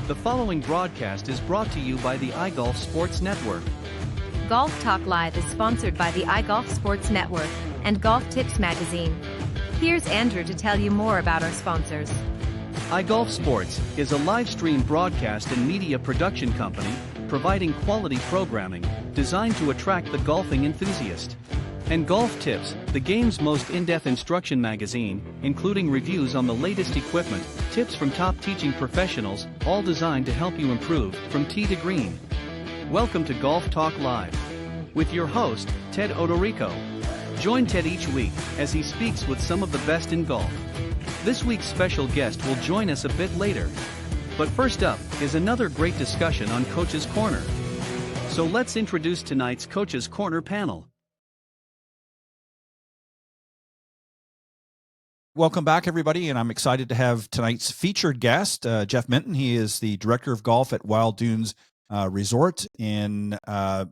The following broadcast is brought to you by the iGolf Sports Network. Golf Talk Live is sponsored by the iGolf Sports Network and Golf Tips Magazine. Here's Andrew to tell you more about our sponsors. iGolf Sports is a live stream broadcast and media production company providing quality programming designed to attract the golfing enthusiast. And Golf Tips, the game's most in-depth instruction magazine, including reviews on the latest equipment, tips from top teaching professionals, all designed to help you improve from tee to green. Welcome to Golf Talk Live with your host, Ted Odorico. Join Ted each week as he speaks with some of the best in golf. This week's special guest will join us a bit later. But first up is another great discussion on Coach's Corner. So let's introduce tonight's Coach's Corner panel. Welcome back, everybody, and I'm excited to have tonight's featured guest, Jeff Minton. He is the Director of Golf at Wild Dunes Resort in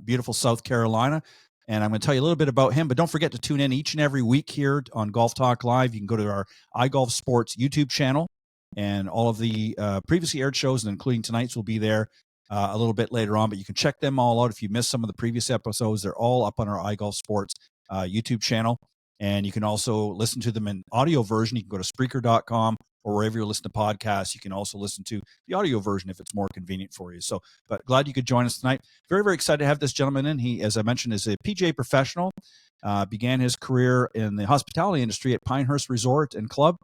beautiful South Carolina, and I'm going to tell you a little bit about him, but don't forget to tune in each and every week here on Golf Talk Live. You can go to our iGolf Sports YouTube channel, and all of the previously aired shows, and including tonight's, will be there a little bit later on, but you can check them all out. If you missed some of the previous episodes, they're all up on our iGolf Sports YouTube channel. And you can also listen to them in audio version. You can go to Spreaker.com or wherever you listen to podcasts. You can also listen to the audio version if it's more convenient for you. So, but glad you could join us tonight. Very, very excited to have this gentleman in. He, as I mentioned, is a PGA professional. Began his career in the hospitality industry at Pinehurst Resort and Club.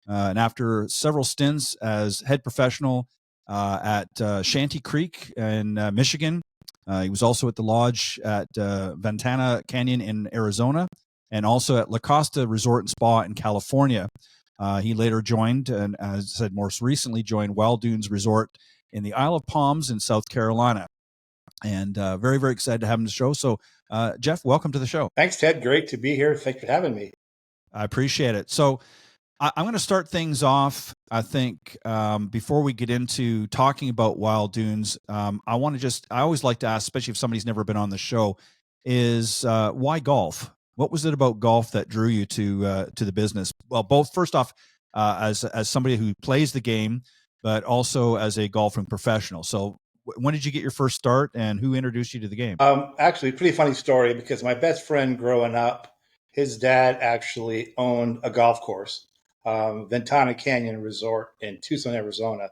And after several stints as head professional at Shanty Creek in Michigan, he was also at the lodge at Ventana Canyon in Arizona, and also at La Costa Resort and Spa in California. He later joined, and as I said, most recently joined Wild Dunes Resort in the Isle of Palms in South Carolina. And very, very excited to have him on the show. So, Jeff, welcome to the show. Thanks, Ted. Great to be here. Thanks for having me. I appreciate it. So, I'm going to start things off, I think, before we get into talking about Wild Dunes. I always like to ask, especially if somebody's never been on the show, is why golf? What was it about golf that drew you to the business? Well, both first off, as somebody who plays the game, but also as a golfing professional. So, when did you get your first start, and who introduced you to the game? Actually, pretty funny story, because my best friend growing up, his dad actually owned a golf course, Ventana Canyon Resort in Tucson, Arizona.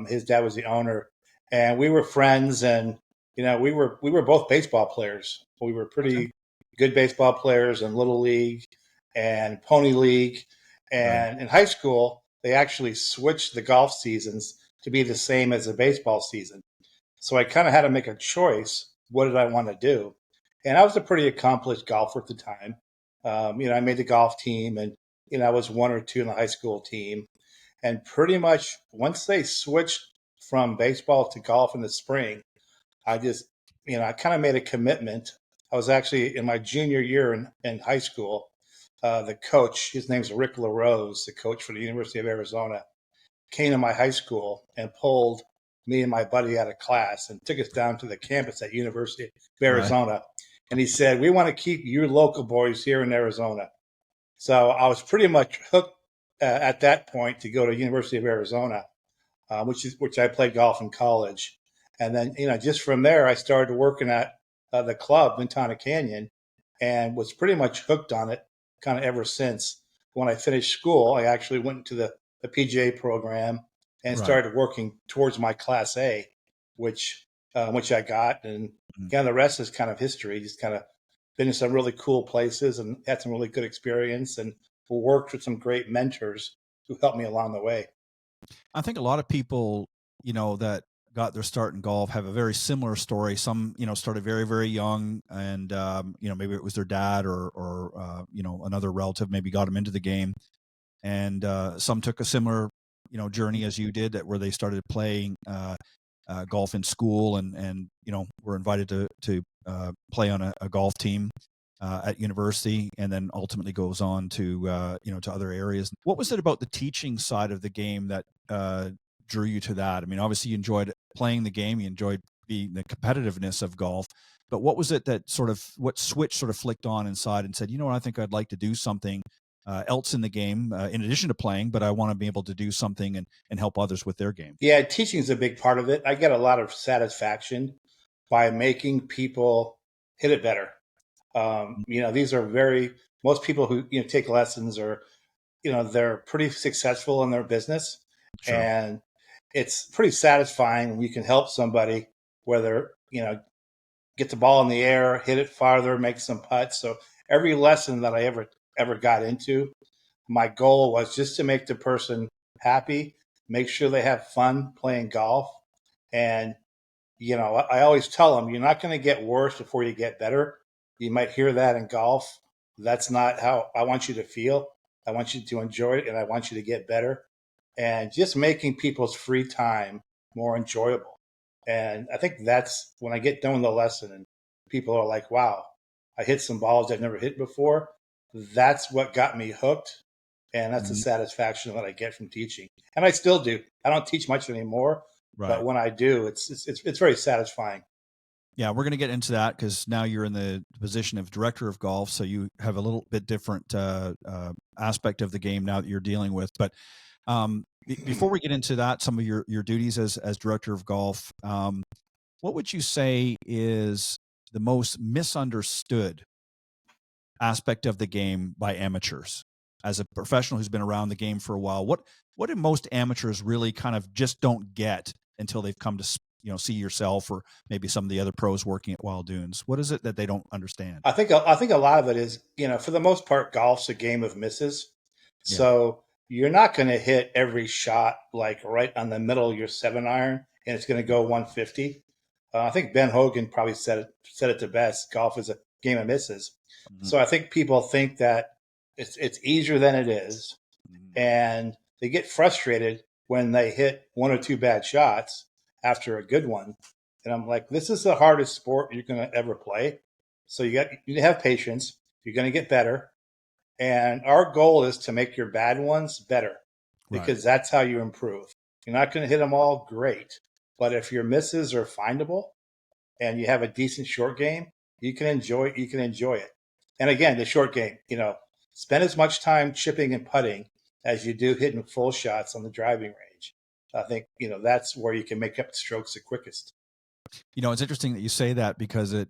His dad was the owner, and we were friends, and we were both baseball players. We were pretty good baseball players in Little League and Pony League. And in high school, they actually switched the golf seasons to be the same as the baseball season. So I kind of had to make a choice. What did I want to do? And I was a pretty accomplished golfer at the time. I made the golf team, and, I was one or two in the high school team. And pretty much once they switched from baseball to golf in the spring, I just, I kind of made a commitment. I was actually in my junior year in high school. The coach, his name's Rick LaRose, the coach for the University of Arizona, came to my high school and pulled me and my buddy out of class and took us down to the campus at University of Arizona. Right. And he said, "We want to keep you local boys here in Arizona." So I was pretty much hooked at that point to go to University of Arizona, which I played golf in college. And then, just from there, I started working at the club, Ventana Canyon, and was pretty much hooked on it kind of ever since. When I finished school, I actually went into the PGA program and started working towards my Class A, which I got. And again, the rest is kind of history. Just kind of been in some really cool places and had some really good experience, and worked with some great mentors who helped me along the way. I think a lot of people, that got their start in golf have a very similar story. Some, started very, very young, and, maybe it was their dad or another relative maybe got them into the game. And some took a similar, journey as you did, where they started playing golf in school and were invited to play on a golf team at university, and then ultimately goes on to, to other areas. What was it about the teaching side of the game that drew you to that? I mean, obviously you enjoyed playing the game, you enjoyed the competitiveness of golf, but what was it that what switch sort of flicked on inside and said, I think I'd like to do something else in the game in addition to playing, but I want to be able to do something and help others with their game. Yeah, teaching is a big part of it. I get a lot of satisfaction by making people hit it better. These are most people who take lessons or they're pretty successful in their business, Sure. and it's pretty satisfying when you can help somebody, whether get the ball in the air, hit it farther, make some putts. So every lesson that I ever got into, my goal was just to make the person happy, make sure they have fun playing golf. And I always tell them, you're not going to get worse before you get better. You might hear that in golf. That's not how I want you to feel. I want you to enjoy it, and I want you to get better. And just making people's free time more enjoyable. And I think that's when I get done with the lesson and people are like, wow, I hit some balls I've never hit before. That's what got me hooked. And that's the Mhm. satisfaction that I get from teaching. And I still do. I don't teach much anymore, but Right. when I do, it's very satisfying. Yeah, we're going to get into that because now you're in the position of director of golf, so you have a little bit different aspect of the game now that you're dealing with. But before we get into that, some of your duties as director of golf, what would you say is the most misunderstood aspect of the game by amateurs? As a professional who's been around the game for a while, what do most amateurs really kind of just don't get until they've come to see yourself or maybe some of the other pros working at Wild Dunes? What is it that they don't understand? I think a lot of it is, for the most part, golf's a game of misses. Yeah, So you're not going to hit every shot like right on the middle of your 7-iron, and it's going to go 150. I think Ben Hogan probably said it the best. Golf is a game of misses. mhm, So I think people think that it's easier than it is, mhm, and they get frustrated when they hit one or two bad shots after a good one. And I'm like, this is the hardest sport you're going to ever play. So you have patience. You're going to get better, and our goal is to make your bad ones better right. because that's how you improve. You're not going to hit them all great, but if your misses are findable and you have a decent short game, you can enjoy it. And again, the short game, spend as much time chipping and putting as you do hitting full shots on the driving range. I think, that's where you can make up the strokes the quickest. It's interesting that you say that because it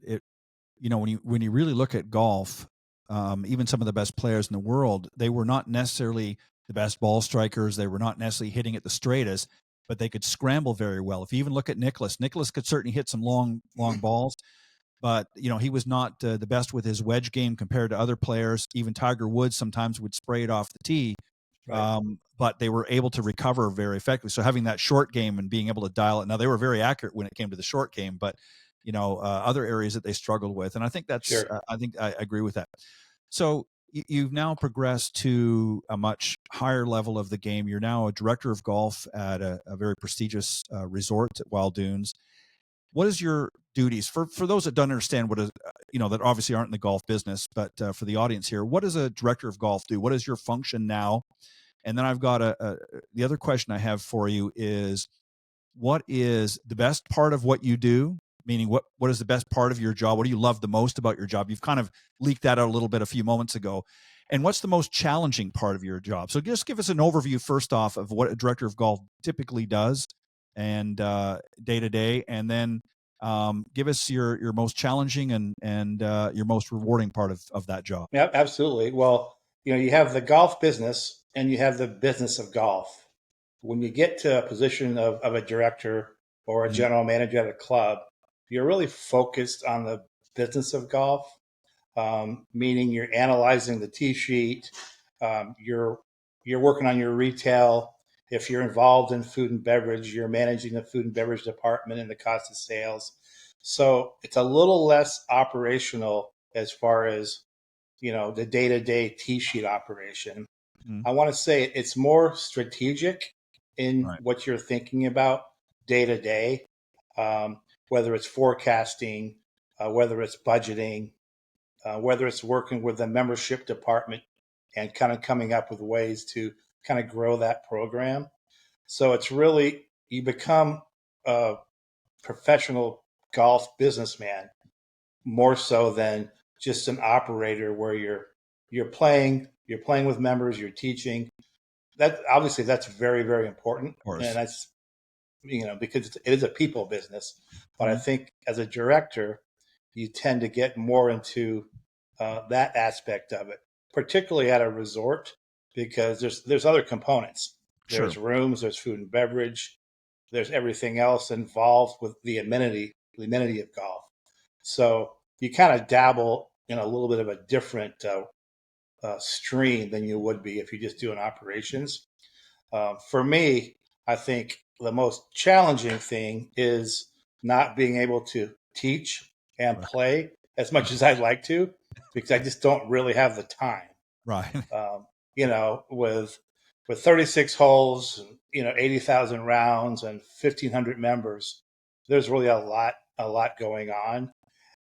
when you really look at golf, even some of the best players in the world, they were not necessarily the best ball strikers. They were not necessarily hitting it the straightest, but they could scramble very well. If you even look at Nicholas could certainly hit some long balls, but he was not the best with his wedge game compared to other players. Even Tiger Woods sometimes would spray it off the tee, Right. but they were able to recover very effectively. So having that short game and being able to dial it. Now they were very accurate when it came to the short game, but other areas that they struggled with, and I think Sure. I think I agree with that. So you've now progressed to a much higher level of the game. You're now a director of golf at a very prestigious resort at Wild Dunes. What is your duties for those that don't understand what is that obviously aren't in the golf business, but for the audience here, what does a director of golf do? What is your function now? And then I've got the other question I have for you is, what is the best part of what you do? Meaning, what is the best part of your job? What do you love the most about your job? You've kind of leaked that out a little bit a few moments ago. And what's the most challenging part of your job? So just give us an overview first off of what a director of golf typically does and day to day, and then give us your most challenging and your most rewarding part of that job. Yeah, absolutely. Well, you have the golf business and you have the business of golf. When you get to a position of a director or a Mhm. general manager at a club, you're really focused on the business of golf, meaning you're analyzing the tee sheet, you're working on your retail. If you're involved in food and beverage, you're managing the food and beverage department and the cost of sales. So it's a little less operational as far as the day-to-day tee sheet operation. Mhm. I want to say it's more strategic in Right. what you're thinking about day to day, whether it's forecasting, whether it's budgeting, whether it's working with the membership department and kind of coming up with ways to kind of grow that program. So it's really, you become a professional golf businessman more so than just an operator where you're you're playing with members, you're teaching. That obviously that's very, very important, Of and course. that's because it is a people business. But I Mhm. think as a director, you tend to get more into that aspect of it, particularly at a resort, because there's other components. Sure. There's rooms, there's food and beverage, there's everything else involved with the amenity of golf. So you kind of dabble in a little bit of a different stream than you would be if you're just doing operations. For me, I think the most challenging thing is not being able to teach and Right. play as much as I'd like to, because I just don't really have the time. Right. Um, with 36 holes, 80,000 rounds and 1,500 members, there's really a lot going on.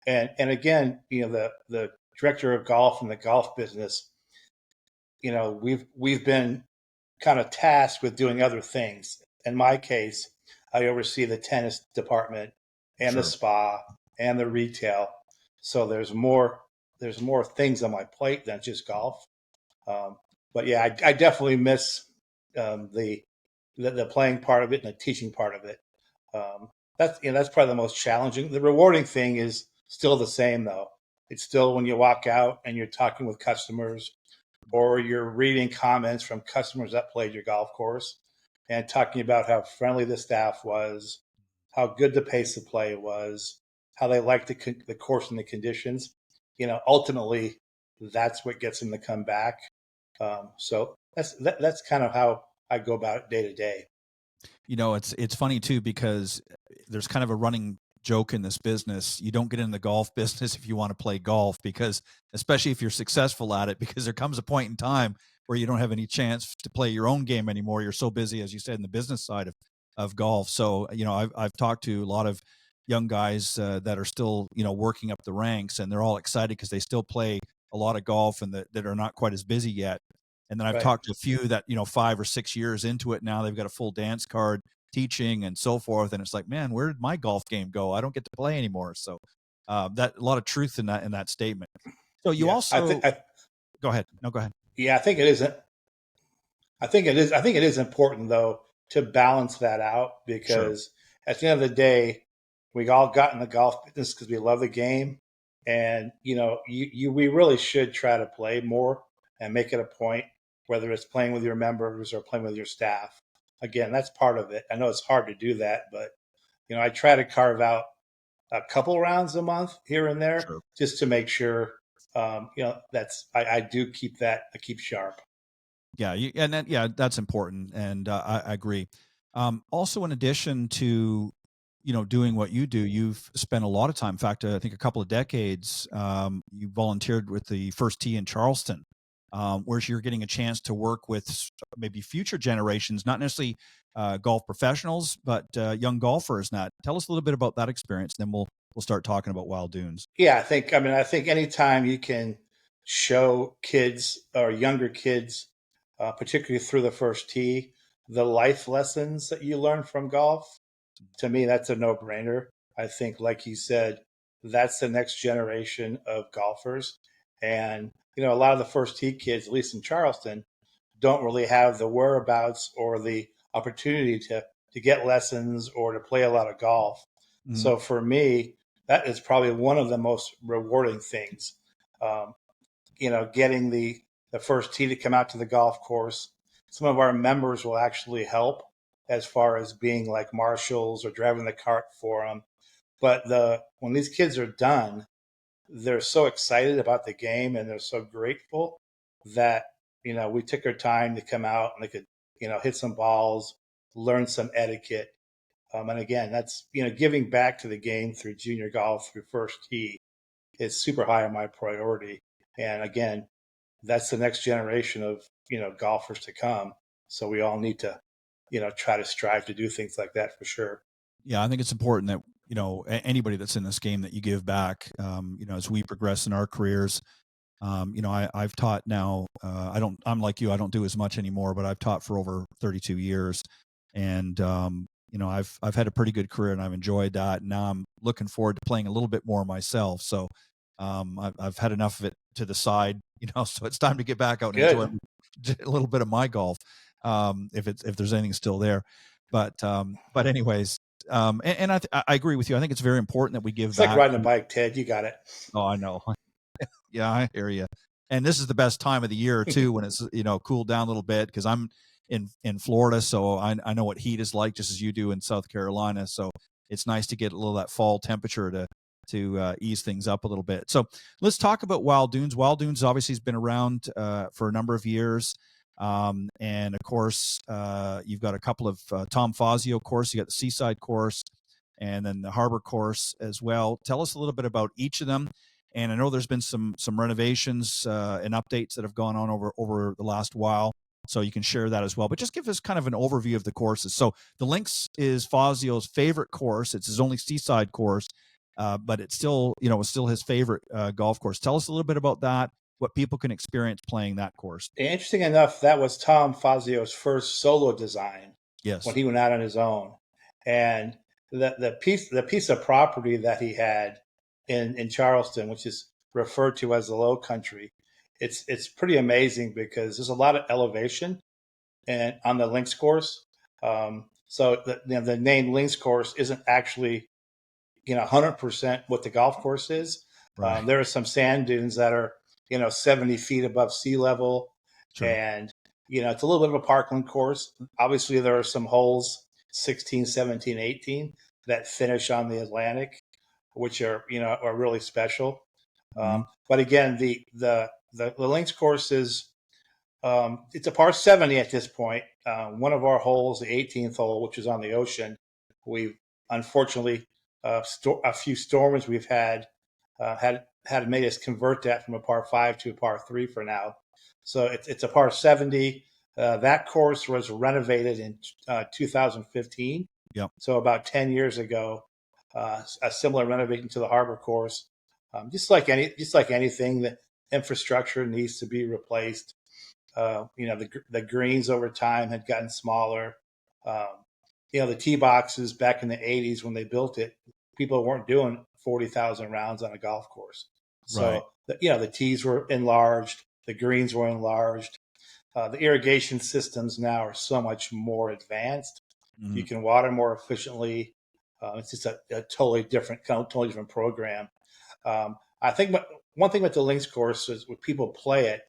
And again, the director of golf and the golf business, we've been kind of tasked with doing other things. In my case, I oversee the tennis department and the Sure. spa and the retail. So there's more things on my plate than just golf. Um, but yeah, I definitely miss the playing part of it and the teaching part of it. That's probably the most challenging. The rewarding thing is still the same though. It's still when you walk out and you're talking with customers or you're reading comments from customers that played your golf course and talking about how friendly the staff was, how good the pace of play was, how they liked the course and the conditions. Ultimately, that's what gets them to come back. So that's kind of how I go about it day to day. It's funny too because there's kind of a running joke in this business. You don't get in the golf business if you want to play golf, because especially if you're successful at it, because there comes a point in time where you don't have any chance to play your own game anymore. You're so busy, as you said, in the business side of golf. So, I've talked to a lot of young guys that are still, working up the ranks, and they're all excited because they still play a lot of golf and that are not quite as busy yet. And then I've Right. talked to a few that, 5 or 6 years into it now, they've got a full dance card, teaching and so forth. And it's like, man, where did my golf game go? I don't get to play anymore. So that a lot of truth in that statement. So you Yeah. also go ahead. No, go ahead. Yeah. I think it is. I think it is. I think it is important though to balance that out Sure. because at the end of the day, we all got in the golf business because we love the game, and we really should try to play more and make it a point, whether it's playing with your members or playing with your staff. Again, that's part of it. I know it's hard to do that, but I try to carve out a couple rounds a month here and there Sure. just to make sure that's I do keep that I keep sharp. Yeah. That's important. And I agree. Also, in addition to, doing what you do, you've spent a lot of time. In fact, I think a couple of decades, you volunteered with the First Tee in Charleston, where you're getting a chance to work with maybe future generations, not necessarily golf professionals, but young golfers. Now, tell us a little bit about that experience, then we'll start talking about Wild Dunes. Yeah, I think anytime you can show kids or younger kids, particularly through the first tee, the life lessons that you learn from golf, to me, that's a no brainer. I think, like you said, that's the next generation of golfers. And, a lot of the first tee kids, at least in Charleston, don't really have the whereabouts or the opportunity to get lessons or to play a lot of golf. Mhm. So for me, that is probably one of the most rewarding things. Um, getting the first tee to come out to the golf course. Some of our members will actually help as far as being like marshals or driving the cart for them. But when these kids are done, they're so excited about the game and they're so grateful that we took our time to come out and they could hit some balls, learn some etiquette. And again, that's giving back to the game through junior golf through first tee is super high on my priority. And again, that's the next generation of golfers to come. So we all need to try to strive to do things like that for sure. Yeah, I think it's important that anybody that's in this game, that you give back. As we progress in our careers, I've taught now. I'm like you. I don't do as much anymore, but I've taught for over 32 years, and I've had a pretty good career, and I've enjoyed that. And now I'm looking forward to playing a little bit more myself. So I've had enough of it to the side, So it's time to get back out and Good. enjoy a little bit of my golf, if there's anything still there. But anyways, and I agree with you. I think it's very important that we give It's like back. riding a bike, Ted. You got it. Oh, I know. Yeah, I hear you. And this is the best time of the year too, when it's cooled down a little bit, because I'm in Florida, so I know what heat is like, just as you do in South Carolina. So it's nice to get a little of that fall temperature to ease things up a little bit. So let's talk about Wild Dunes. Wild Dunes obviously has been around for a number of years. And of course, you've got a couple of Tom Fazio course. You got the Seaside course, and then the Harbor course as well. Tell us a little bit about each of them. And I know there's been some renovations and updates that have gone on over the last while, so you can share that as well. But just give us kind of an overview of the courses. So the Links is Fazio's favorite course. It's his only Seaside course, but it's still his favorite golf course. Tell us a little bit about that, what people can experience playing that course. Interesting enough, that was Tom Fazio's first solo design. Yes. When he went out on his own, and the piece of property that he had in Charleston, which is referred to as the Low Country, it's pretty amazing because there's a lot of elevation and on the links course. So the name links course isn't actually 100% what the golf course is. Right. There are some sand dunes that are 70 feet above sea level, True. and it's a little bit of a parkland course. Obviously, there are some holes 16, 17, 18 that finish on the Atlantic, which are really special. Mm-hmm. But again, the links course is it's a par 70 at this point. One of our holes, the 18th hole, which is on the ocean, we've unfortunately a few storms we've had made us convert that from a par 5 to a par 3 for now. So it's a par 70. That course was renovated in 2015. Yep. So about 10 years ago, a similar renovation to the Harbor course. Just like anything, the infrastructure needs to be replaced. The greens over time had gotten smaller. The tee boxes back in the 80s when they built it, people weren't doing 40,000 rounds on a golf course. So, right. The tees were enlarged, the greens were enlarged. The irrigation systems now are so much more advanced. Mm-hmm. You can water more efficiently. It's just a totally different program. I think one thing with the links course is when people play it,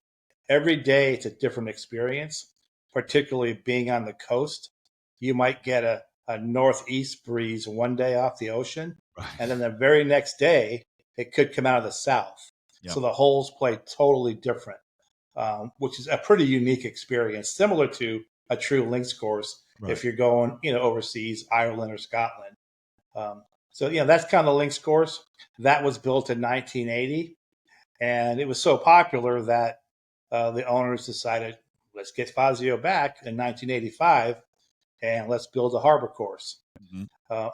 every day it's a different experience, particularly being on the coast. You might get a northeast breeze one day off the ocean, right. and then the very next day it could come out of the south. Yep. So the holes play totally different, which is a pretty unique experience, similar to a true links course. Right. If you're going, overseas, Ireland or Scotland. So that's kind of the links course. That was built in 1980, and it was so popular that the owners decided, let's get Fazio back in 1985, and let's build a Harbor course. Mm-hmm.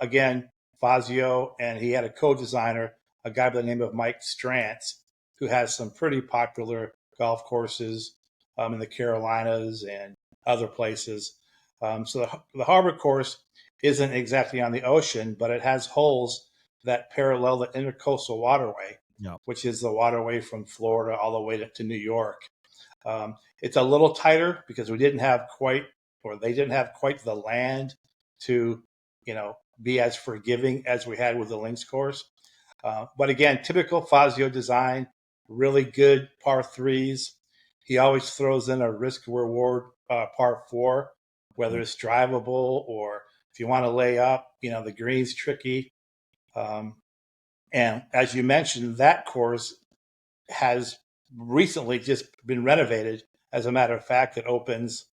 Again, Fazio, and he had a co-designer, a guy by the name of Mike Strantz, who has some pretty popular golf courses in the Carolinas and other places. So the Harbor course isn't exactly on the ocean, but it has holes that parallel the Intercoastal Waterway, yep. which is the waterway from Florida all the way to New York. It's a little tighter because they didn't have quite the land to, be as forgiving as we had with the links course. But again, typical Fazio design, really good par 3s. He always throws in a risk reward par 4, whether it's drivable or if you want to lay up, the green's tricky. And as you mentioned, that course has recently just been renovated. As a matter of fact, it opens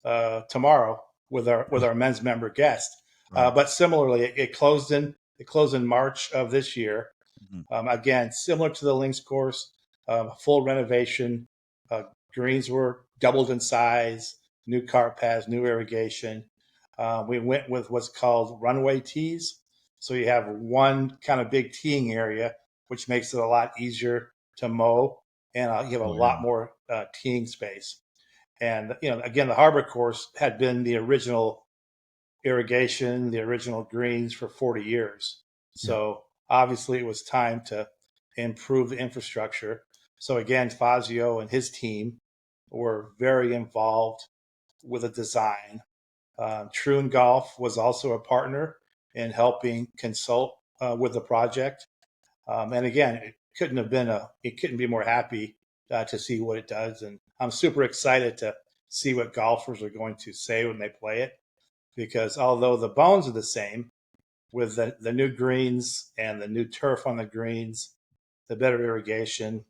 tomorrow with our men's member guest. Right. But similarly, it closed in March of this year. Mm-hmm. Again, similar to the links course, full renovation. Greens were doubled in size, new cart paths, new irrigation. We went with what's called runway tees. So you have one kind of big teeing area, which makes it a lot easier to mow, and you have a lot more teeing space. And again, the Harbor course had been the original irrigation, the original greens for 40 years. So obviously, it was time to improve the infrastructure. So again, Fazio and his team were very involved with the design. Troon Golf was also a partner in helping consult with the project. And again, it couldn't be more happy to see what it does. And I'm super excited to see what golfers are going to say when they play it, because although the bones are the same with the new greens and the new turf on the greens, the better irrigation,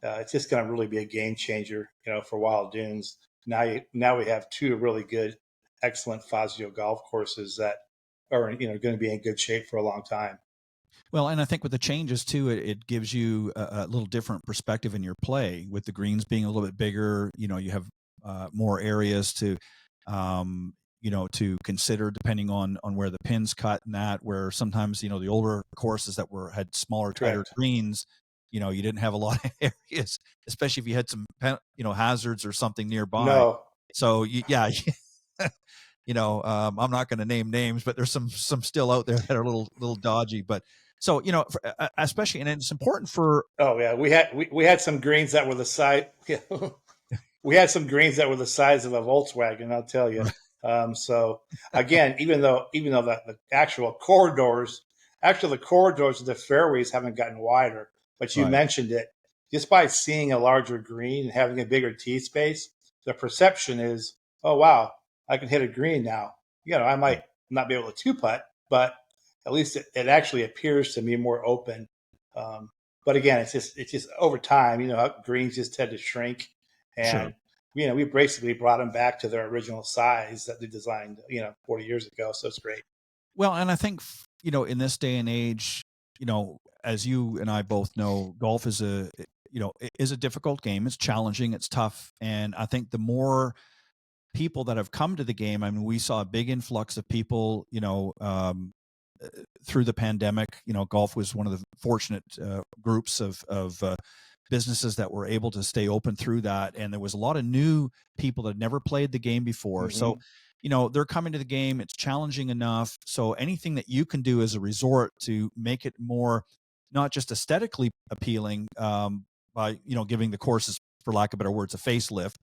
it's just going to really be a game changer, for Wild Dunes. Now we have two really good, excellent Fazio golf courses that are, going to be in good shape for a long time. Well, and I think with the changes too, it gives you a little different perspective in your play. With the greens being a little bit bigger, you have more areas to, to consider depending on where the pins cut and that. Where sometimes the older courses that had smaller, tighter Correct. greens, you didn't have a lot of areas, especially if you had some hazards or something nearby. No, So yeah. I'm not going to name names, but there's some still out there that are a little dodgy. But so especially, and it's important for. oh yeah, we had some greens that were the size. We had some greens that were the size of a Volkswagen. I'll tell you. So again, even though the actual corridors, the corridors of the fairways haven't gotten wider, but you Right. mentioned it. Just by seeing a larger green and having a bigger tee space, the perception is, oh wow, I can hit a green now. I might not be able to two putt, but at least it actually appears to me more open. But again, it's just over time, how greens just tend to shrink, Sure. and we basically brought them back to their original size that they designed, 40 years ago. So it's great. Well, and I think in this day and age, as you and I both know, golf is a difficult game. It's challenging. It's tough, and I think the more people that have come to the game, I mean, we saw a big influx of people, through the pandemic. Golf was one of the fortunate groups of businesses that were able to stay open through that. And there was a lot of new people that had never played the game before. Mm-hmm. So, they're coming to the game. It's challenging enough. So anything that you can do as a resort to make it more, not just aesthetically appealing, by, giving the courses, for lack of better words, a facelift.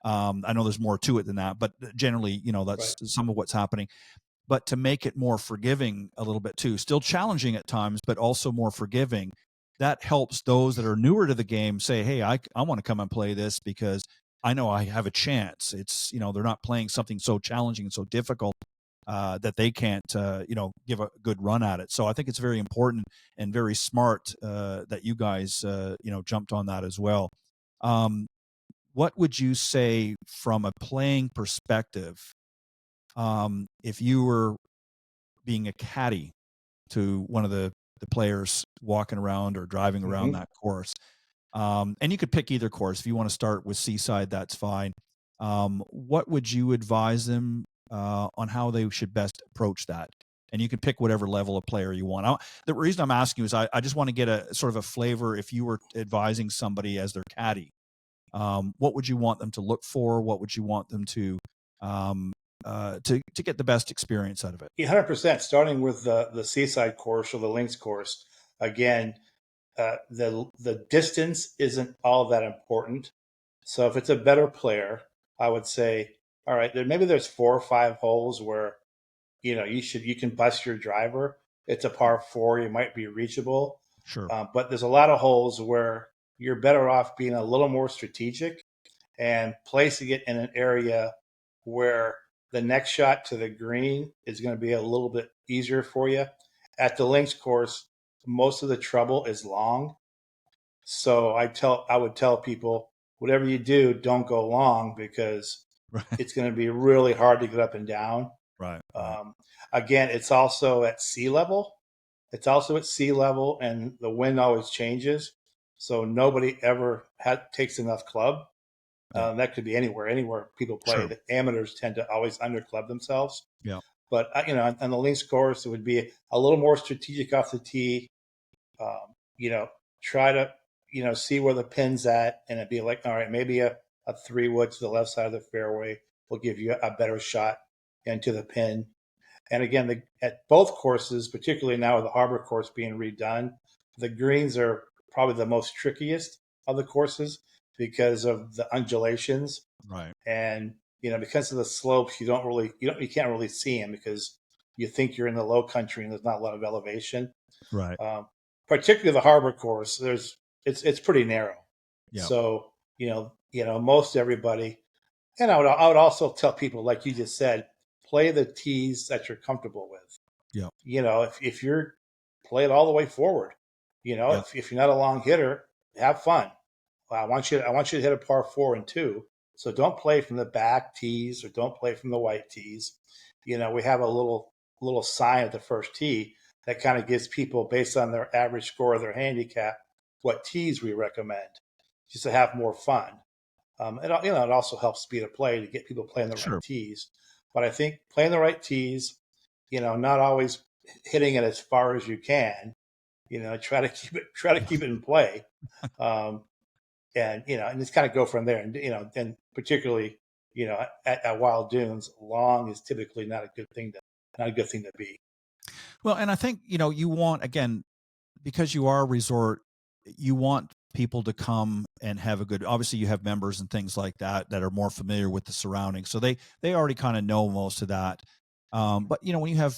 I know there's more to it than that, but generally, that's Right. some of what's happening. But to make it more forgiving a little bit too, still challenging at times, but also more forgiving. That helps those that are newer to the game say, hey, I want to come and play this because I know I have a chance. It's, they're not playing something so challenging and so difficult that they can't, give a good run at it. So I think it's very important and very smart that you guys, jumped on that as well. What would you say from a playing perspective, if you were being a caddy to one of the players walking around or driving around Mm-hmm. that course? And you could pick either course. If you want to start with Seaside, that's fine. What would you advise them on how they should best approach that? And you can pick whatever level of player you want. The reason I'm asking you is I just want to get a sort of a flavor. If you were advising somebody as their caddy, what would you want them to look for? What would you want them to get the best experience out of it? 100%. Starting with the Seaside course or the Links course, again, the distance isn't all that important. So if it's a better player, I would say, all right, maybe there's 4 or 5 holes where you can bust your driver. It's a par 4, you might be reachable. Sure. But there's a lot of holes where you're better off being a little more strategic and placing it in an area where the next shot to the green is going to be a little bit easier for you. At the links course, most of the trouble is long. So I would tell people, whatever you do, don't go long because Right. it's going to be really hard to get up and down. Right. Again, it's also at sea level. And the wind always changes. So nobody ever takes enough club. Yeah. That could be anywhere people play. Sure. The amateurs tend to always underclub themselves. Yeah. But on the links course, it would be a little more strategic off the tee. Try to see where the pin's at, and it'd be like, all right, maybe a 3-wood to the left side of the fairway will give you a better shot into the pin. And again, at both courses, particularly now with the Harbor course being redone, the greens are probably the most trickiest of the courses because of the undulations. Right. And because of the slopes, you can't really see them because you think you're in the low country and there's not a lot of elevation. Right. Particularly the harbor course, it's pretty narrow. Yeah. So most everybody, and I would also tell people, like you just said, play the tees that you're comfortable with. Yeah. If you're play it all the way forward. Yeah. If you're not a long hitter, have fun. I want you to hit a par 4 and 2. So don't play from the back tees or don't play from the white tees. We have a little sign at the first tee that kind of gives people, based on their average score of their handicap, what tees we recommend, just to have more fun. It also helps speed of play to get people playing the Sure. right tees. But I think playing the right tees, not always hitting it as far as you can. Try to keep it in play, and just kind of go from there. And particularly, at Wild Dunes, long is typically not a good thing to be. Well, and I think, you want, again, because you are a resort, you want people to come and have a good, obviously you have members and things like that are more familiar with the surroundings. So they already kind of know most of that. But when you have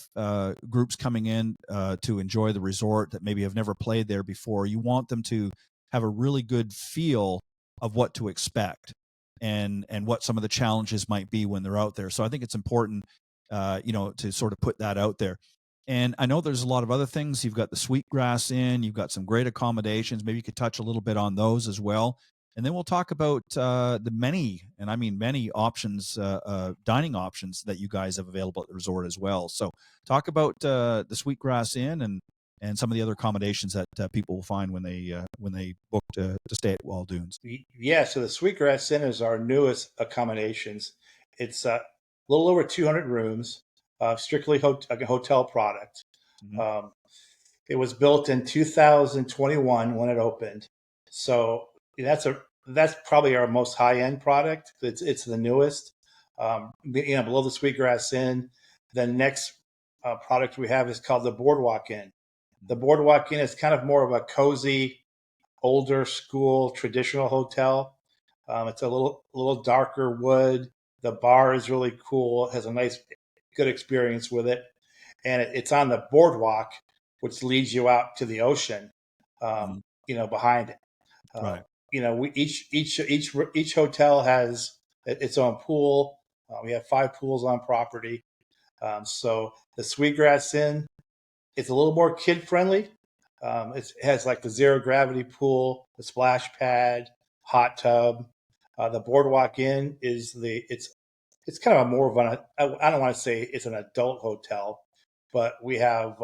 groups coming in to enjoy the resort that maybe have never played there before, you want them to have a really good feel of what to expect and what some of the challenges might be when they're out there. So I think it's important, to sort of put that out there. And I know there's a lot of other things. You've got the Sweetgrass Inn. You've got some great accommodations. Maybe you could touch a little bit on those as well. And then we'll talk about the many, and I mean many options, dining options that you guys have available at the resort as well. So talk about the Sweetgrass Inn and some of the other accommodations that people will find when they book to stay at Wild Dunes. Yeah, so the Sweetgrass Inn is our newest accommodations. It's a little over 200 rooms, strictly a hotel product. Mm-hmm. It was built in 2021 when it opened. So that's probably our most high end product. It's the newest. Below the Sweetgrass Inn, the next product we have is called the Boardwalk Inn. The Boardwalk Inn is kind of more of a cozy, older school traditional hotel. It's a little darker wood. The bar is really cool. It has a nice, good experience with it, and it's on the boardwalk, which leads you out to the ocean. Behind it. Right. Each hotel has its own pool. We have 5 pools on property. So the Sweetgrass Inn, it's a little more kid friendly. It has like the zero gravity pool, the splash pad, hot tub. The Boardwalk Inn it's kind of more of I don't want to say it's an adult hotel, but we have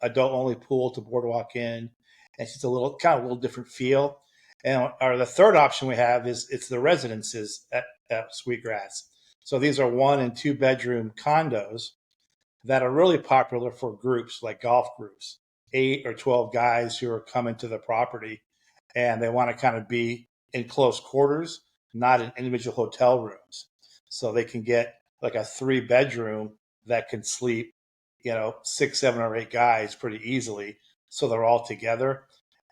adult only pool to Boardwalk Inn. And it's just a little different feel. And the third option we have is it's the residences at Sweetgrass. So these are 1 and 2 bedroom condos that are really popular for groups like golf groups, 8 or 12 guys who are coming to the property and they want to kind of be in close quarters, not in individual hotel rooms. So they can get like a 3 bedroom that can sleep, 6, 7, or 8 guys pretty easily. So they're all together.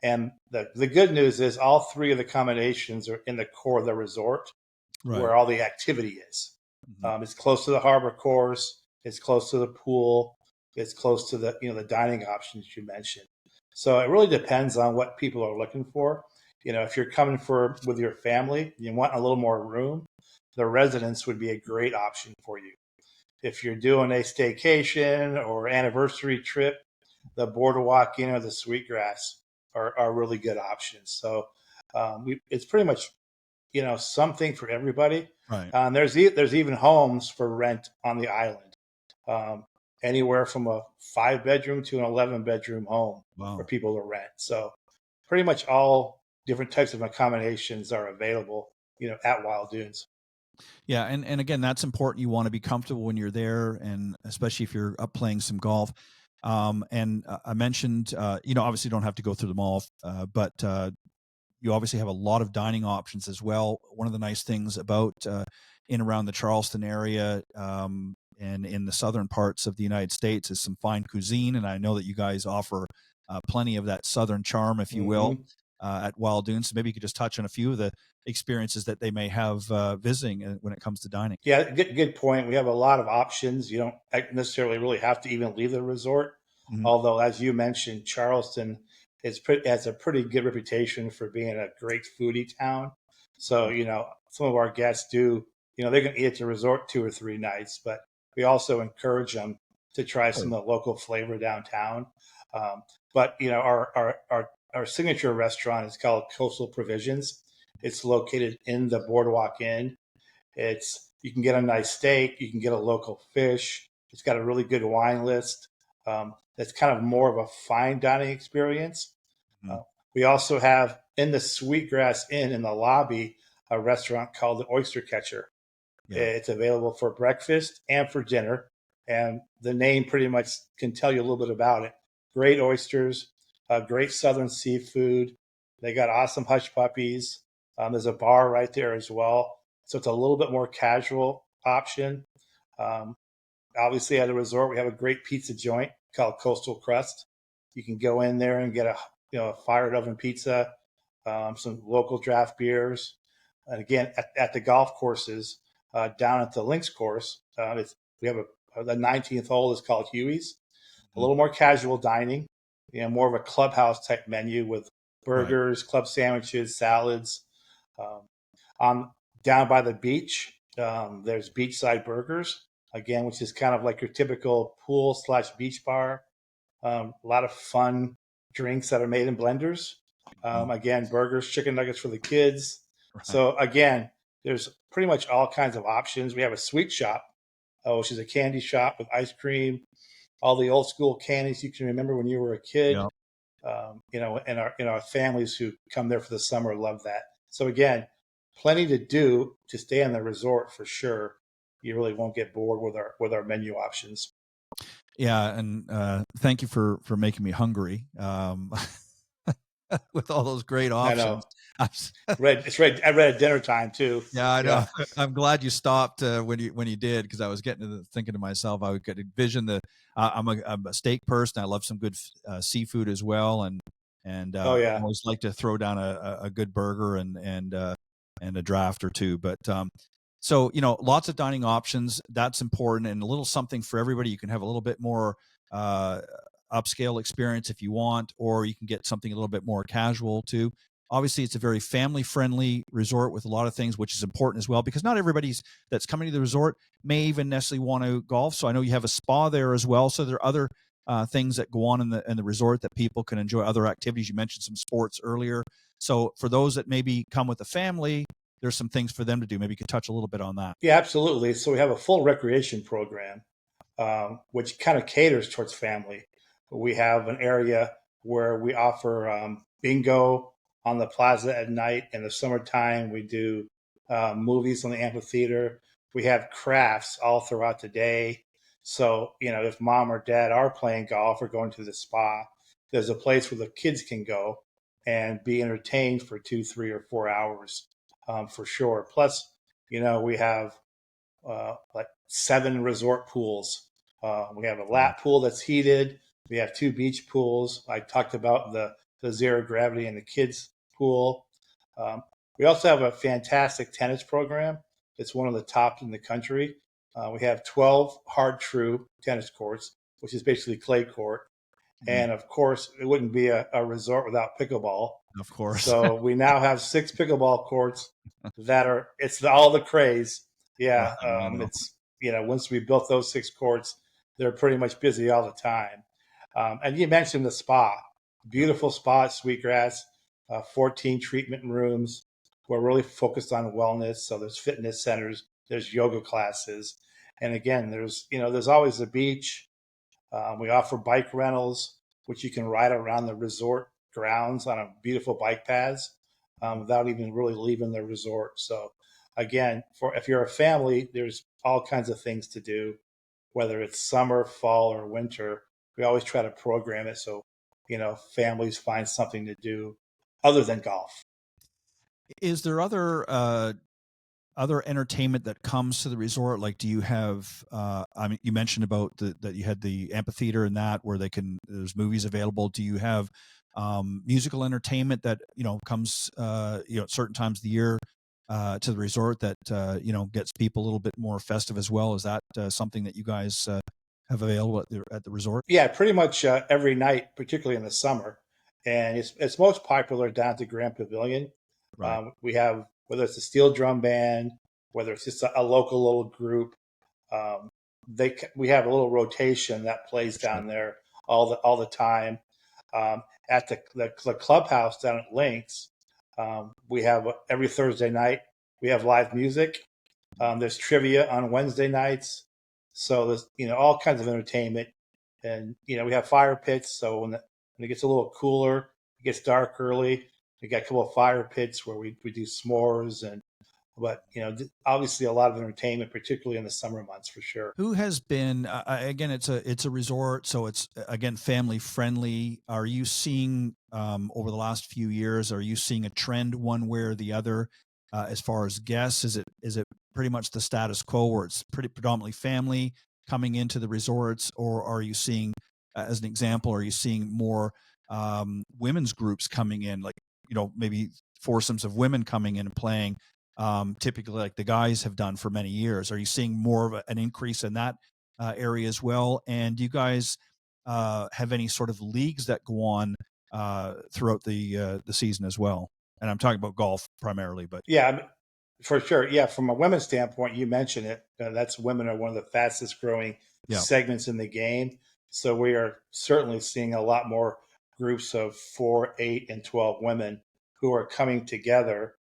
And the good news is all 3 of the accommodations are in the core of the resort, right, where all the activity is. Mm-hmm. It's close to the harbor course. It's close to the pool. It's close to the dining options you mentioned. So it really depends on what people are looking for. If you're coming with your family, you want a little more room, the residence would be a great option for you. If you're doing a staycation or anniversary trip, the Boardwalk Inn or the Sweetgrass are really good options. So it's pretty much something for everybody. Right. There's even homes for rent on the island, anywhere from a 5 bedroom to an 11 bedroom home. Wow. For people to rent. So pretty much all different types of accommodations are available, at Wild Dunes. Yeah, and again, that's important. You want to be comfortable when you're there, and especially if you're up playing some golf. And I mentioned, obviously you don't have to go through them all, but you obviously have a lot of dining options as well. One of the nice things about in around the Charleston area and in the southern parts of the United States is some fine cuisine, and I know that you guys offer plenty of that southern charm, if you will. at Wild Dunes. So maybe you could just touch on a few of the experiences that they may have visiting when it comes to dining. Yeah, good point. We have a lot of options. You don't necessarily really have to even leave the resort. Mhm. Although, as you mentioned, Charleston has a pretty good reputation for being a great foodie town. So, some of our guests they can eat at the resort 2 or 3 nights, but we also encourage them to try Sure. some of the local flavor downtown. But our signature restaurant is called Coastal Provisions. It's located in the Boardwalk Inn. You can get a nice steak, you can get a local fish. It's got a really good wine list. That's kind of more of a fine dining experience. Mhm. Uh, we also have in the Sweetgrass Inn in the lobby a restaurant called the Oyster Catcher. Yeah. It's available for breakfast and for dinner, and the name pretty much can tell you a little bit about it. Great oysters, great southern seafood. They got awesome hush puppies. There's a bar right there as well, so it's a little bit more casual option. Um, Obviously, at a resort, we have a great pizza joint called Coastal Crust. You can go in there and get a fired oven pizza, some local draft beers, and again at the golf courses down at the links course, we have the 19th hole is called Huey's. A Mhm. little more casual dining, more of a clubhouse type menu with Right. burgers, club sandwiches, salads. Um, on Down by the beach, there's Beachside Burgers again, which is kind of like your typical pool/beach bar. A lot of fun drinks that are made in blenders. Mhm. Again, burgers, chicken nuggets for the kids. Right. So again, there's pretty much all kinds of options. We have a sweet shop, which is a candy shop with ice cream, all the old school candies you can remember when you were a kid. Yeah. And our families who come there for the summer love that. So again, plenty to do to stay on the resort for sure. You really won't get bored with our menu options. Yeah, and thank you for making me hungry with all those great I know. options. I read at dinner time too. Yeah, I know. Yeah. I'm glad you stopped when you did, because I was thinking to myself, I could envision I'm a steak person. I love some good seafood as well, and Oh yeah. always like to throw down a good burger and a draft or two. But so lots of dining options. That's important, and a little something for everybody. You can have a little bit more uh, upscale experience if you want, or you can get something a little bit more casual too. Obviously, it's a very family-friendly resort with a lot of things, which is important as well, because not everybody's that's coming to the resort may even necessarily want to golf. So I know you have a spa there as well. So there are other things that go on in the resort that people can enjoy, other activities. You mentioned some sports earlier. So for those that maybe come with a family, there's some things for them to do. Maybe you could touch a little bit on that. Yeah, absolutely. So we have a full recreation program, which kind of caters towards family. We have an area where we offer bingo on the plaza at night. In the summertime, we do movies on the amphitheater. We have crafts all throughout the day. So, if mom or dad are playing golf or going to the spa, there's a place where the kids can go and be entertained for 2, 3, or 4 hours for sure. Plus, we have like 7 resort pools. We have a Wow. lap pool that's heated. We have 2 beach pools. I talked about the zero gravity and the kids pool. Um, we also have a fantastic tennis program. It's one of the top in the country. We have 12 hard true tennis courts, which is basically clay court. Mhm. And of course, it wouldn't be a resort without pickleball. Of course. So we now have 6 pickleball courts it's all the craze. Right, Yeah. I know. Once we built those 6 courts, they're pretty much busy all the time. And you mentioned the spa, Yeah. beautiful spa at Sweetgrass, 14 treatment rooms. We're really focused on wellness. So there's fitness centers, there's yoga classes. And again, there's always a beach. We offer bike rentals, which you can ride around the resort grounds on a beautiful bike paths without even really leaving the resort. So, again, if you're a family, there's all kinds of things to do, whether it's summer, fall, or winter. We always try to program it so families find something to do other than golf. Is there other entertainment that comes to the resort? Like, do you have I mean, you mentioned about that you had the amphitheater and that where there's movies available. Do you have musical entertainment that comes at certain times of the year to the resort that gets people a little bit more festive as well? Is that something that you guys have available at the resort? Yeah, pretty much every night, particularly in the summer, and it's most popular down at the Grand Pavilion. Right. We have, whether it's a steel drum band, whether it's just a local little group. Um, we have a little rotation that plays Sure. down there all the time. At the clubhouse down at Links, we have every Thursday night we have live music. There's trivia on Wednesday nights, so there's all kinds of entertainment, and we have fire pits. So when it gets a little cooler, it gets dark early. We got a couple of fire pits where we do s'mores but obviously a lot of entertainment, particularly in the summer months, for sure. Who has been again? It's a resort, so it's again family friendly. Are you seeing over the last few years? Are you seeing a trend one way or the other as far as guests? Is it pretty much the status quo, where it's pretty predominantly family coming into the resorts, or are you seeing, as an example, are you seeing more women's groups coming in, like maybe foursomes of women coming in and playing? Typically like the guys have done for many years. Are you seeing more of an increase in that area as well? And do you guys have any sort of leagues that go on throughout the season as well? And I'm talking about golf primarily, but Yeah, I mean, for sure. Yeah, from a women's standpoint, you mentioned it. That's women are one of the fastest growing yeah, segments in the game. So we are certainly seeing a lot more groups of 4, 8, and 12 women who are coming together,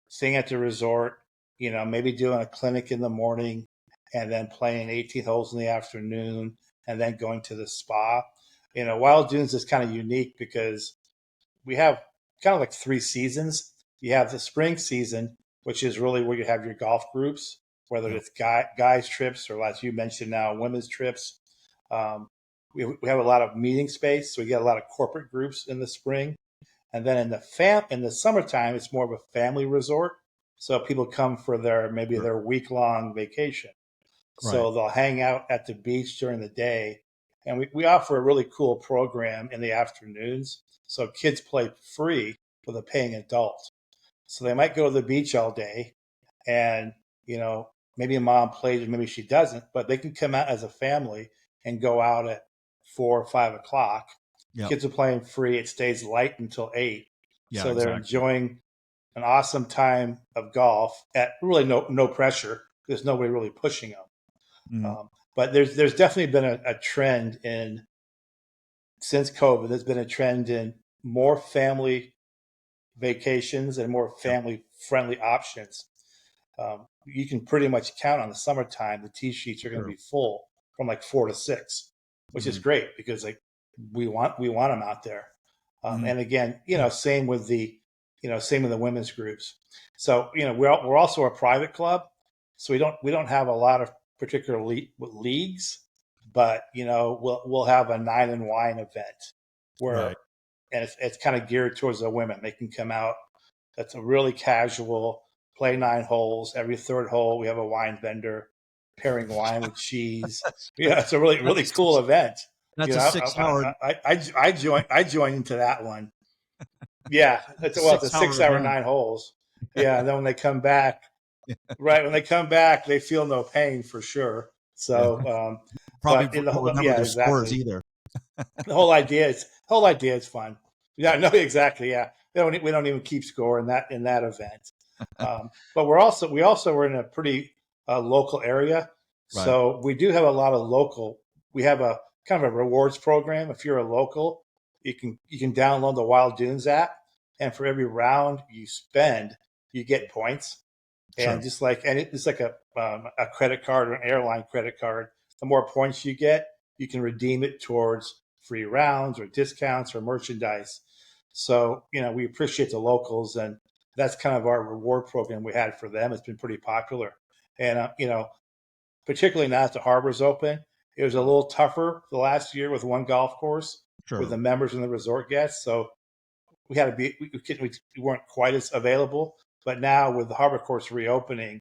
staying at the resort, maybe doing a clinic in the morning and then playing 18 holes in the afternoon and then going to the spa. Wild Dunes is kind of unique because we have kind of like 3 seasons. You have the spring season, which is really where you have your golf groups, whether yeah, it's guys trips or, as you mentioned now, women's trips. Um, we have a lot of meeting space, so we get a lot of corporate groups in the spring. And then in the summertime, it's more of a family resort. So people come for maybe sure. their week-long vacation. Right. So they'll hang out at the beach during the day. And we offer a really cool program in the afternoons. So kids play free with a paying adult. So they might go to the beach all day and, maybe a mom plays, maybe she doesn't, but they can come out as a family and go out at 4 or 5 o'clock. Yeah, Kids are playing free. It stays light until 8. yeah, So they're exactly. enjoying an awesome time of golf at really no pressure. There's nobody really pushing them. Mhm. But there's definitely been a trend since COVID. There's been a trend in more family vacations and more Yep. family friendly options. You can pretty much count on the summertime. The tee sheets are going to Sure. be full from like 4 to 6, which is Mhm. great because like we want them out there. Mhm. And again, same with the women's groups. So we're also a private club, so we don't have a lot of particular leagues, but we'll have a Nine and Wine event where, Right. and it's kind of geared towards the women. They can come out. That's a really casual, play 9 holes. Every third hole, we have a wine vendor pairing wine with cheese. That's Yeah, it's a really really cool that's event. that's a 6 hour I join into that one. Yeah, it's a 6 hour 6 hour, event. 9 holes. Yeah, and then when they come back, right when they come back, they feel no pain for sure. Yeah. So, Probably but in don't remember yeah, their scores exactly. either. The whole idea is fun. Yeah, no, exactly. Yeah, we don't even keep score in that event. But we also were in a pretty local area, Right. so we do have a lot of local. We have a kind of a rewards program. If you're a local, you can download the Wild Dunes app, and for every round you spend, you get points. And Sure. it's like a credit card or an airline credit card. The more points you get, you can redeem it towards free rounds or discounts or merchandise. So, we appreciate the locals, and that's kind of our reward program we had for them. It's been pretty popular. And, particularly now that the harbor's open, it was a little tougher the last year with one golf course with Sure. the members and the resort guests. So we had to be, we weren't quite as available. But now with the harbor course reopening,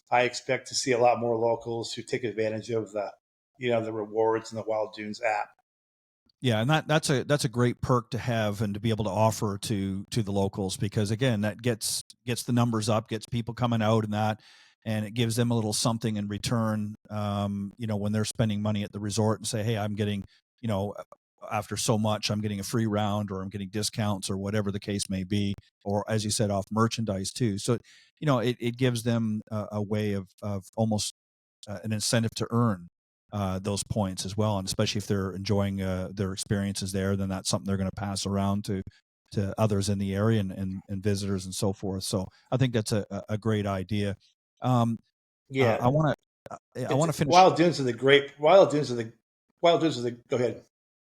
I expect to see a lot more locals who take advantage of the rewards in the Wild Dunes app. Yeah, and that's a great perk to have and to be able to offer to the locals, because again, that gets the numbers up, gets people coming out and that, and it gives them a little something in return. When they're spending money at the resort and say, hey, I'm getting, after so much, I'm getting a free round, or I'm getting discounts, or whatever the case may be, or as you said, off merchandise too. So, it gives them a way of almost an incentive to earn those points as well. And especially if they're enjoying their experiences there, then that's something they're going to pass around to others in the area, and visitors and so forth. So I think that's a great idea. Um, Yeah, I want it's to finish. Wild Dunes are the great Wild Dunes are the Wild Dunes are the go ahead.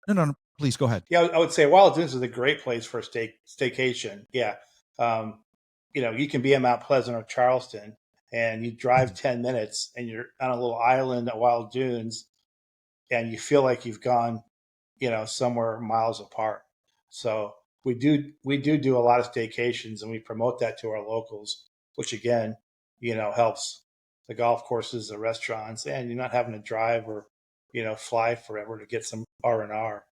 No, please go ahead. Yeah, I would say Wild Dunes is a great place for a staycation. Yeah, you can be in Mount Pleasant or Charleston, and you drive 10 minutes, and you're on a little island at Wild Dunes, and you feel like you've gone, somewhere miles apart. So we do a lot of staycations, and we promote that to our locals, which again, helps the golf courses, the restaurants, and you're not having to drive or fly forever to get some R&R.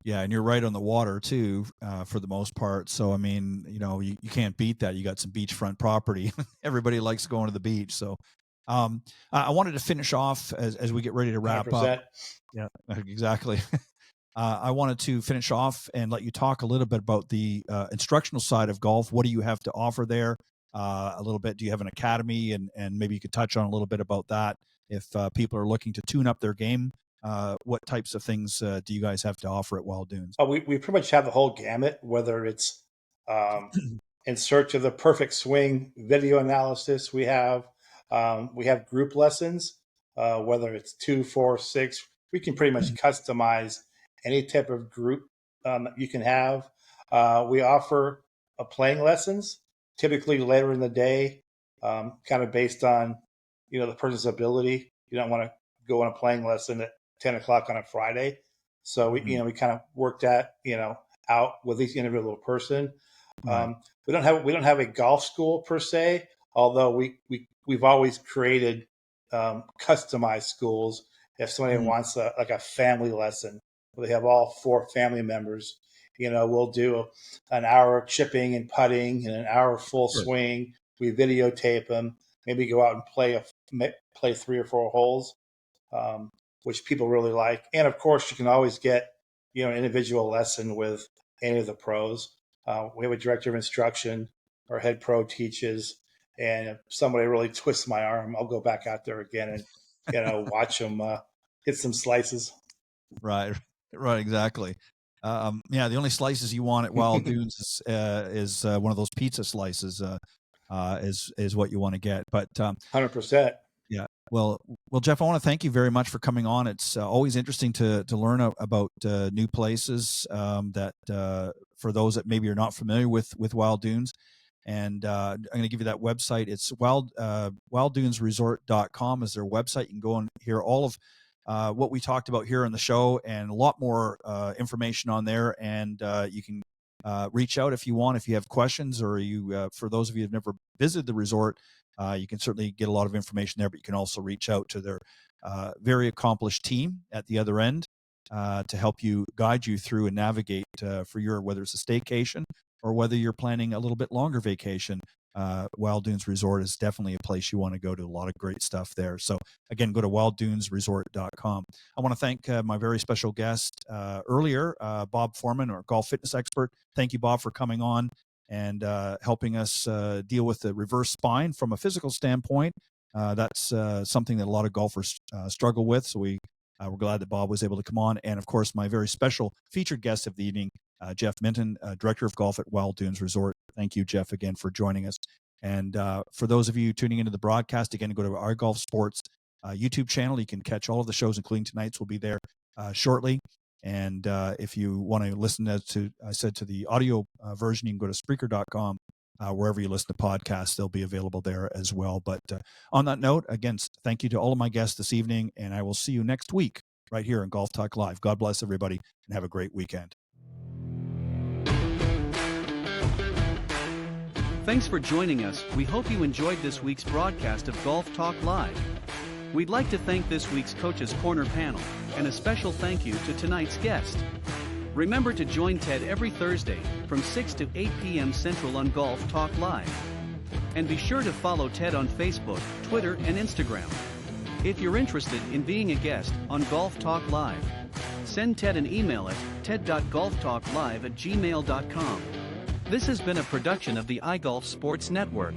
Yeah, and you're right on the water too, for the most part. So I mean, you can't beat that. You got some beachfront property. Everybody likes going to the beach. So I wanted to finish off as we get ready to wrap up. 100%. Yeah, exactly. I wanted to finish off and let you talk a little bit about the instructional side of golf. What do you have to offer there? A little bit. Do you have an academy, and maybe you could touch on a little bit about that if people are looking to tune up their game. What types of things do you guys have to offer at Wild Dunes? We pretty much have the whole gamut, whether it's in search of the perfect swing video analysis. We have group lessons, whether it's 2, 4, 6. We can pretty much customize any type of group you can have. We offer playing lessons, typically later in the day, kind of based on the person's ability. You don't want to go on a playing lesson at 10 o'clock on a Friday. So we kind of work that out with each individual person. Right. We don't have a golf school per se, although we've always created customized schools. If somebody wants like a family lesson, where they have all 4 family members, we'll do an hour of chipping and putting and an hour of full swing. We videotape them, maybe go out and play 3 or 4 holes, which people really like. And of course, you can always get an individual lesson with any of the pros. We have a director of instruction. Our head pro teaches, and if somebody really twists my arm, I'll go back out there again and watch them hit some slices. Right, exactly. Yeah, the only slices you want at Wild Dunes is one of those pizza slices. Is what you want to get. But 100%. yeah, well, Jeff, I want to thank you very much for coming on. It's always interesting to learn about new places that for those that maybe are not familiar with Wild Dunes. And I'm going to give you that website. It's wilddunesresort.com is their website. You can go and hear all of what we talked about here on the show, and a lot more information on there. And you can reach out if you want, if you have questions, or for those of you who've never visited the resort, you can certainly get a lot of information there, but you can also reach out to their very accomplished team at the other end to help you, guide you through and navigate for whether it's a staycation or whether you're planning a little bit longer vacation. Wild Dunes Resort is definitely a place you want to go to. A lot of great stuff there. So again, go to wilddunesresort.com. I want to thank my very special guest earlier, Bob Foreman, our golf fitness expert. Thank you, Bob, for coming on and helping us deal with the reverse spine from a physical standpoint. That's something that a lot of golfers struggle with. So we're glad that Bob was able to come on. And of course, my very special featured guest of the evening, Jeff Minton, Director of Golf at Wild Dunes Resort. Thank you, Jeff, again for joining us. And for those of you tuning into the broadcast, again, go to our iGolf Sports YouTube channel. You can catch all of the shows, including tonight's, will be there shortly. And if you want to listen to the audio version, you can go to Spreaker.com. Wherever you listen to podcasts, they'll be available there as well. But on that note, again, thank you to all of my guests this evening, and I will see you next week right here on Golf Talk Live. God bless everybody, and have a great weekend. Thanks for joining us. We hope you enjoyed this week's broadcast of Golf Talk Live. We'd like to thank this week's Coach's Corner panel, and a special thank you to tonight's guest. Remember to join Ted every Thursday from 6 to 8 p.m. Central on Golf Talk Live. And be sure to follow Ted on Facebook, Twitter, and Instagram. If you're interested in being a guest on Golf Talk Live, send Ted an email at ted.golftalklive@gmail.com. This has been a production of the iGolf Sports Network.